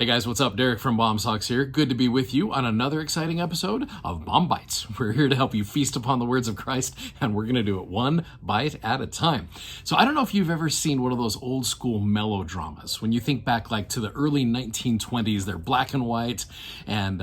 Hey guys, what's up? Derek from BOM-BITES here. Good to be with you on another exciting episode of BOM-BITES. We're here to help you feast upon the words of Christ, and we're going to do it one bite at a time. So I don't know if you've ever seen one of those old school melodramas. When you think back like to the early 1920s, they're black and white, and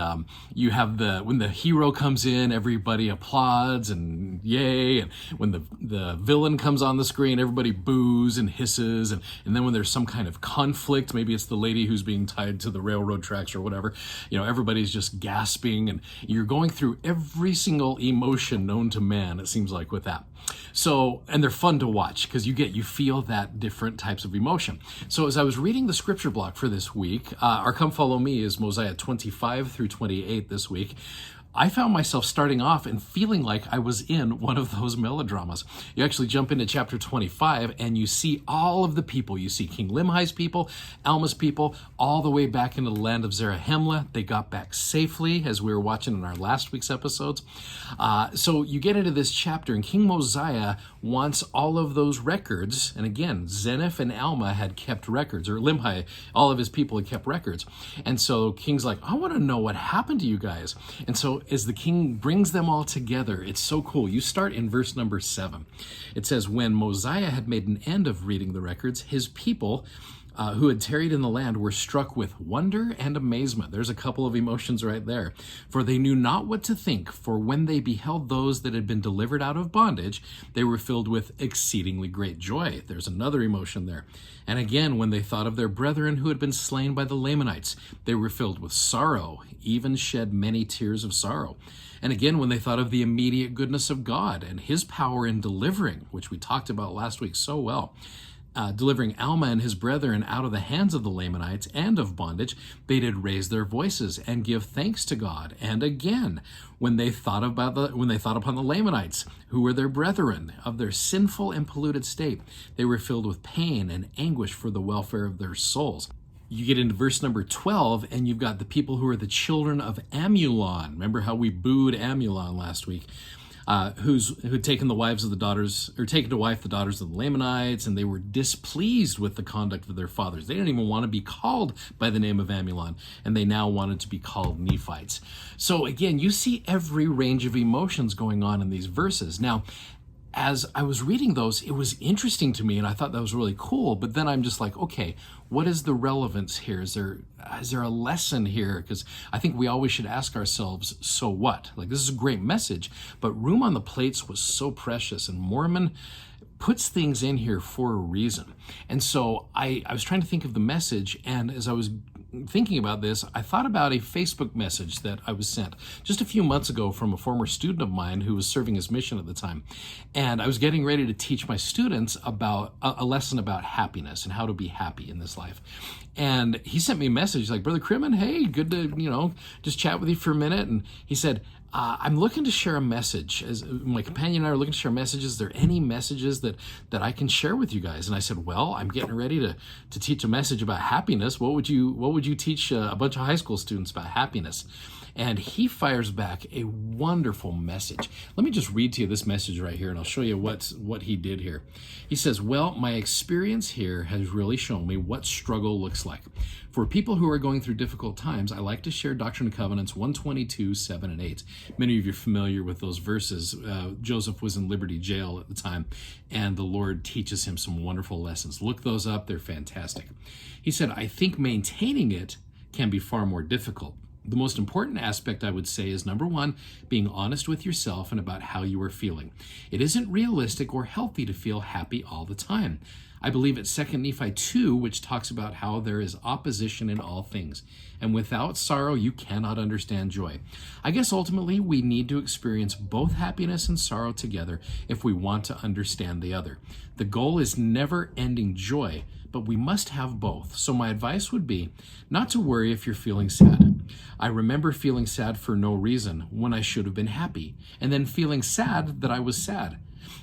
you have when the hero comes in, everybody applauds and yay, and when the villain comes on the screen, everybody boos and hisses, and then when there's some kind of conflict, maybe it's the lady who's being tied to the railroad tracks or whatever, everybody's just gasping, and you're going through every single emotion known to man, it seems like, with that. So, and they're fun to watch because you feel that different types of emotion. So as I was reading the scripture block for this week, our Come Follow Me is Mosiah 25 through 28 this week. I found myself starting off and feeling like I was in one of those melodramas. You actually jump into chapter 25 and you see all of the people. You see King Limhi's people, Alma's people, all the way back into the land of Zarahemla. They got back safely, as we were watching in our last week's episodes. So you get into this chapter, and King Mosiah wants all of those records. And again, Zenith and Alma had kept records, or Limhi, all of his people had kept records. And so King's like, I want to know what happened to you guys. And so as the king brings them all together, it's so cool. You start in verse number 7. It says, when Mosiah had made an end of reading the records, his people who had tarried in the land were struck with wonder and amazement. There's a couple of emotions right there. For they knew not what to think, for when they beheld those that had been delivered out of bondage, they were filled with exceedingly great joy. There's another emotion there. And again, when they thought of their brethren who had been slain by the Lamanites, they were filled with sorrow, even shed many tears of sorrow. And again, when they thought of the immediate goodness of God and his power in delivering, which we talked about last week so well, delivering Alma and his brethren out of the hands of the Lamanites and of bondage, they did raise their voices and give thanks to God. And again, when they thought upon the Lamanites, who were their brethren, of their sinful and polluted state, they were filled with pain and anguish for the welfare of their souls. You get into verse number 12, and you've got the people who are the children of Amulon. Remember how we booed Amulon last week? Who'd taken to wife the daughters of the Lamanites, and they were displeased with the conduct of their fathers. They didn't even want to be called by the name of Amulon, and they now wanted to be called Nephites. So again, you see every range of emotions going on in these verses. Now, as I was reading those, it was interesting to me, and I thought that was really cool, but then I'm just like, okay, what is the relevance here? Is there a lesson here? Because I think we always should ask ourselves, so what? Like, this is a great message, but room on the plates was so precious, and Mormon puts things in here for a reason. And so I was trying to think of the message, and as I was thinking about this, I thought about a Facebook message that I was sent just a few months ago from a former student of mine who was serving his mission at the time. And I was getting ready to teach my students about a lesson about happiness and how to be happy in this life. And he sent me a message like, Brother Crimmin, hey, good to, just chat with you for a minute. And he said, I'm looking to share a message. As my companion and I are looking to share messages. Is there any messages that I can share with you guys? And I said, well, I'm getting ready to teach a message about happiness. What would you teach a bunch of high school students about happiness? And he fires back a wonderful message. Let me just read to you this message right here, and I'll show you what he did here. He says, well, my experience here has really shown me what struggle looks like. For people who are going through difficult times, I like to share Doctrine and Covenants 122, 7, and 8. Many of you are familiar with those verses. Joseph was in Liberty Jail at the time, and the Lord teaches him some wonderful lessons. Look those up. They're fantastic. He said, I think maintaining it can be far more difficult. The most important aspect, I would say, is number 1, being honest with yourself and about how you are feeling. It isn't realistic or healthy to feel happy all the time. I believe it's 2 Nephi 2, which talks about how there is opposition in all things. And without sorrow, you cannot understand joy. I guess ultimately we need to experience both happiness and sorrow together if we want to understand the other. The goal is never-ending joy, but we must have both. So my advice would be not to worry if you're feeling sad. I remember feeling sad for no reason when I should have been happy, and then feeling sad that I was sad.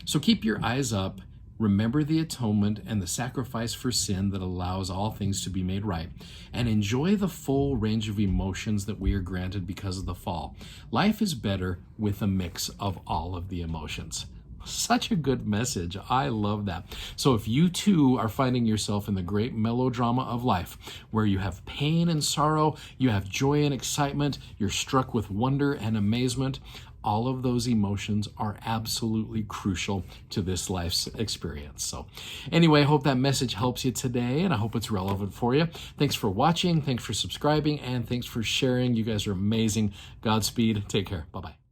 So keep your eyes up. Remember the atonement and the sacrifice for sin that allows all things to be made right, and enjoy the full range of emotions that we are granted because of the fall. Life is better with a mix of all of the emotions. Such a good message. I love that. So if you too are finding yourself in the great melodrama of life, where you have pain and sorrow, you have joy and excitement, you're struck with wonder and amazement, all of those emotions are absolutely crucial to this life's experience. So anyway, I hope that message helps you today, and I hope it's relevant for you. Thanks for watching, thanks for subscribing, and thanks for sharing. You guys are amazing. Godspeed. Take care. Bye-bye.